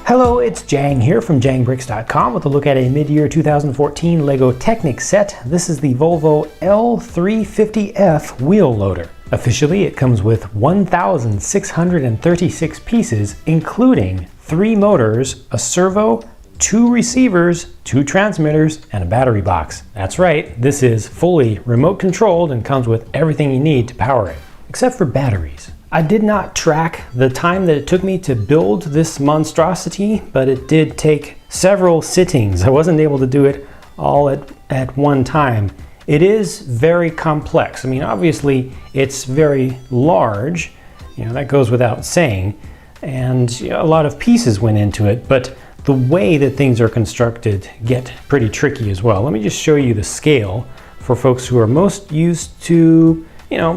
Hello, it's Jang here from JangBricks.com with a look at a mid-year 2014 LEGO Technic set. This is the Volvo L350F Wheel Loader. Officially, it comes with 1,636 pieces, including 3 motors, a servo, 2 receivers, 2 transmitters, and a battery box. That's right, this is fully remote controlled and comes with everything you need to power it, except for batteries. I did not track the time that it took me to build this monstrosity, but it did take several sittings. I wasn't able to do it all at one time. It is very complex. I mean, obviously it's very large, that goes without saying, and a lot of pieces went into it, but the way that things are constructed get pretty tricky as well. Let me just show you the scale for folks who are most used to,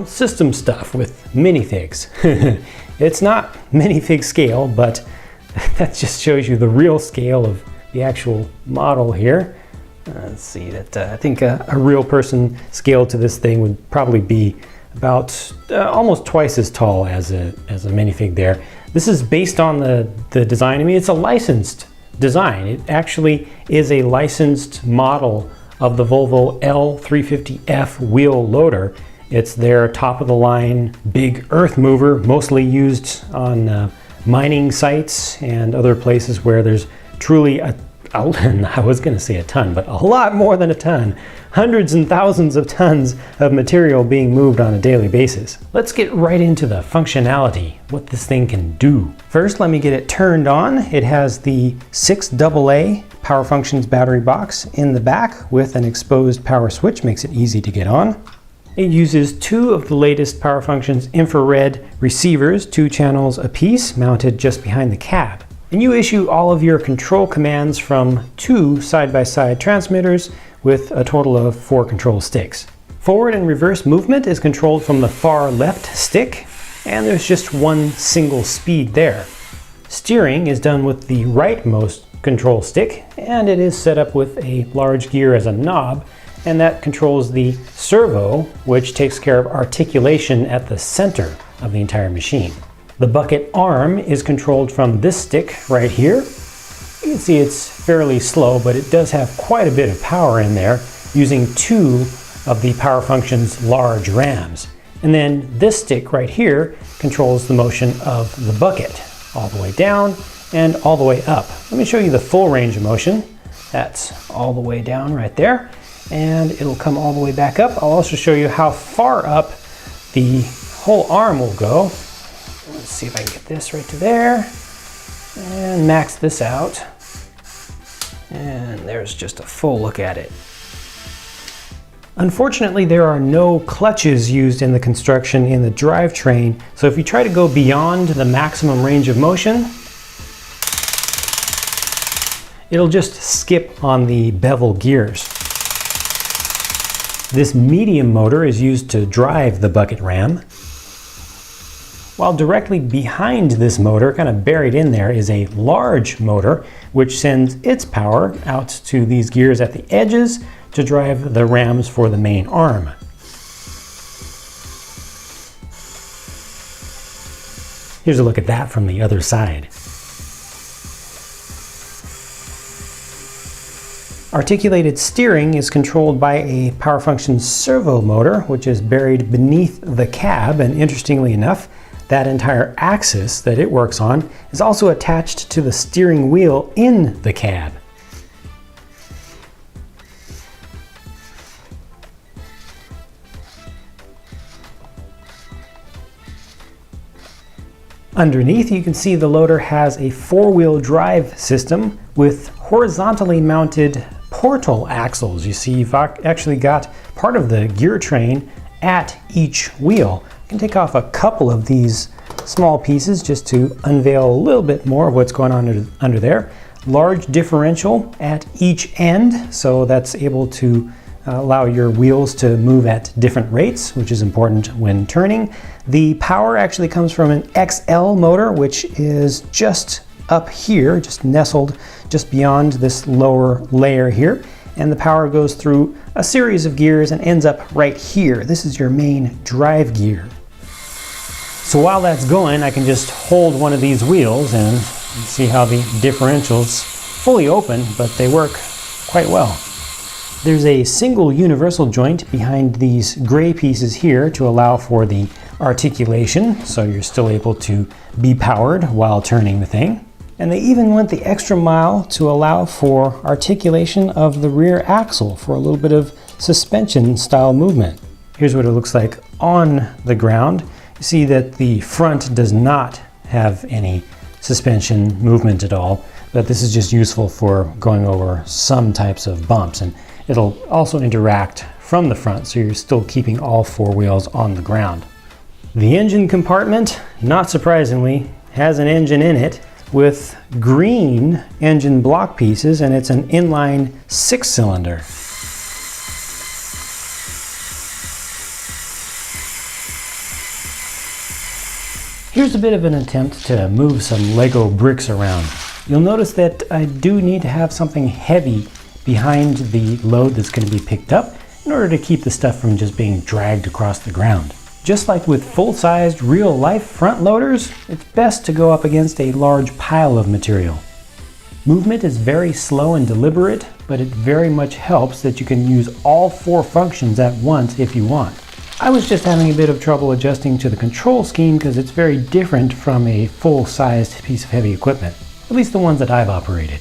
system stuff with minifigs. It's not minifig scale, but that just shows you the real scale of the actual model here. Let's see, I think a real person scale to this thing would probably be about almost twice as tall as a minifig there. This is based on the design. I mean, it's a licensed design. It actually is a licensed model of the Volvo L350F Wheel Loader. It's their top-of-the-line big earth mover, mostly used on mining sites and other places where there's truly I was going to say a ton, but a lot more than a ton. Hundreds and thousands of tons of material being moved on a daily basis. Let's get right into the functionality, what this thing can do. First, let me get it turned on. It has the 6AA Power Functions battery box in the back with an exposed power switch, makes it easy to get on. It uses 2 of the latest Power Functions infrared receivers, 2 channels apiece, mounted just behind the cab. And you issue all of your control commands from 2 side-by-side transmitters with a total of 4 control sticks. Forward and reverse movement is controlled from the far left stick, and there's just one single speed there. Steering is done with the rightmost control stick, and it is set up with a large gear as a knob, and that controls the servo, which takes care of articulation at the center of the entire machine. The bucket arm is controlled from this stick right here. You can see it's fairly slow, but it does have quite a bit of power in there, using 2 of the Power Functions large rams. And then this stick right here controls the motion of the bucket, all the way down and all the way up. Let me show you the full range of motion. That's all the way down right there, and it'll come all the way back up. I'll also show you how far up the whole arm will go. Let's see if I can get this right to there and max this out. And there's just a full look at it. Unfortunately, there are no clutches used in the construction in the drivetrain, so if you try to go beyond the maximum range of motion, it'll just skip on the bevel gears. This medium motor is used to drive the bucket ram, while directly behind this motor, kind of buried in there, is a large motor which sends its power out to these gears at the edges to drive the rams for the main arm. Here's a look at that from the other side. Articulated steering is controlled by a Power Functions servo motor, which is buried beneath the cab, and interestingly enough, that entire axis that it works on is also attached to the steering wheel in the cab. Underneath, you can see the loader has a 4-wheel drive system with horizontally mounted portal axles. You see, you've actually got part of the gear train at each wheel. I can take off a couple of these small pieces just to unveil a little bit more of what's going on under there. Large differential at each end, so that's able to allow your wheels to move at different rates, which is important when turning. The power actually comes from an XL motor, which is just up here, just nestled just beyond this lower layer here. And the power goes through a series of gears and ends up right here. This is your main drive gear. So while that's going, I can just hold one of these wheels and You see how the differential's fully open, but they work quite well. There's a single universal joint behind these gray pieces here to allow for the articulation, so you're still able to be powered while turning the thing. And they even went the extra mile to allow for articulation of the rear axle for a little bit of suspension style movement. Here's what it looks like on the ground. You see that the front does not have any suspension movement at all, but this is just useful for going over some types of bumps, and it'll also interact from the front, so you're still keeping all four wheels on the ground. The engine compartment, not surprisingly, has an engine in it with green engine block pieces, and it's an inline 6-cylinder. Here's a bit of an attempt to move some Lego bricks around. You'll notice that I do need to have something heavy behind the load that's going to be picked up in order to keep the stuff from just being dragged across the ground. Just like with full-sized real-life front loaders, it's best to go up against a large pile of material. Movement is very slow and deliberate, but it very much helps that you can use all four functions at once if you want. I was just having a bit of trouble adjusting to the control scheme because it's very different from a full-sized piece of heavy equipment, at least the ones that I've operated.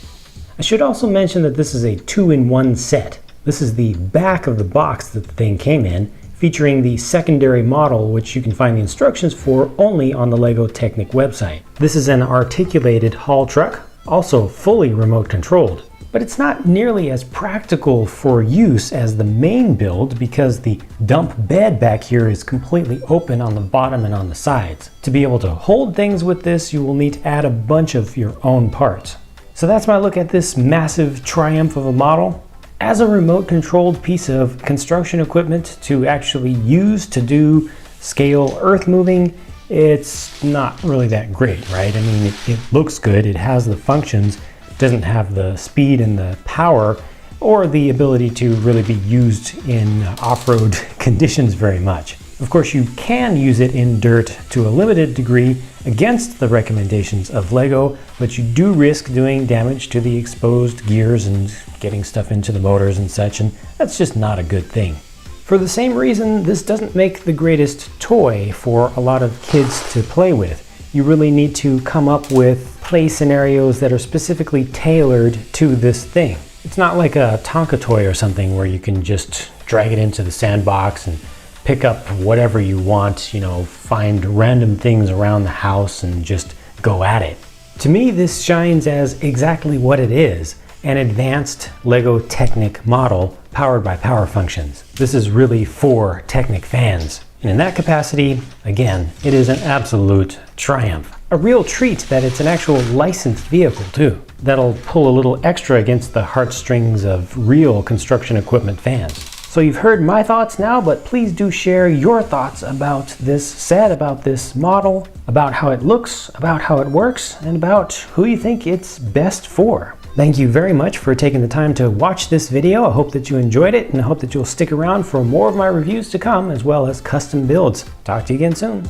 I should also mention that this is a 2-in-1 set. This is the back of the box that the thing came in, featuring the secondary model, which you can find the instructions for only on the Lego Technic website. This is an articulated haul truck, also fully remote controlled. But it's not nearly as practical for use as the main build because the dump bed back here is completely open on the bottom and on the sides. To be able to hold things with this, you will need to add a bunch of your own parts. So that's my look at this massive triumph of a model. As a remote controlled piece of construction equipment to actually use to do scale earth moving, it's not really that great, right? I mean, it looks good, it has the functions, doesn't have the speed and the power or the ability to really be used in off-road conditions very much. Of course, you can use it in dirt to a limited degree against the recommendations of Lego, but you do risk doing damage to the exposed gears and getting stuff into the motors and such, and that's just not a good thing. For the same reason, this doesn't make the greatest toy for a lot of kids to play with. You really need to come up with play scenarios that are specifically tailored to this thing. It's not like a Tonka toy or something where you can just drag it into the sandbox and pick up whatever you want, you know, find random things around the house and just go at it. To me, this shines as exactly what it is, an advanced Lego Technic model powered by power functions. This is really for Technic fans. And in that capacity, again, it is an absolute triumph. A real treat that it's an actual licensed vehicle too. That'll pull a little extra against the heartstrings of real construction equipment fans. So you've heard my thoughts now, but please do share your thoughts about this set, about this model, about how it looks, about how it works, and about who you think it's best for. Thank you very much for taking the time to watch this video. I hope that you enjoyed it, and I hope that you'll stick around for more of my reviews to come, as well as custom builds. Talk to you again soon.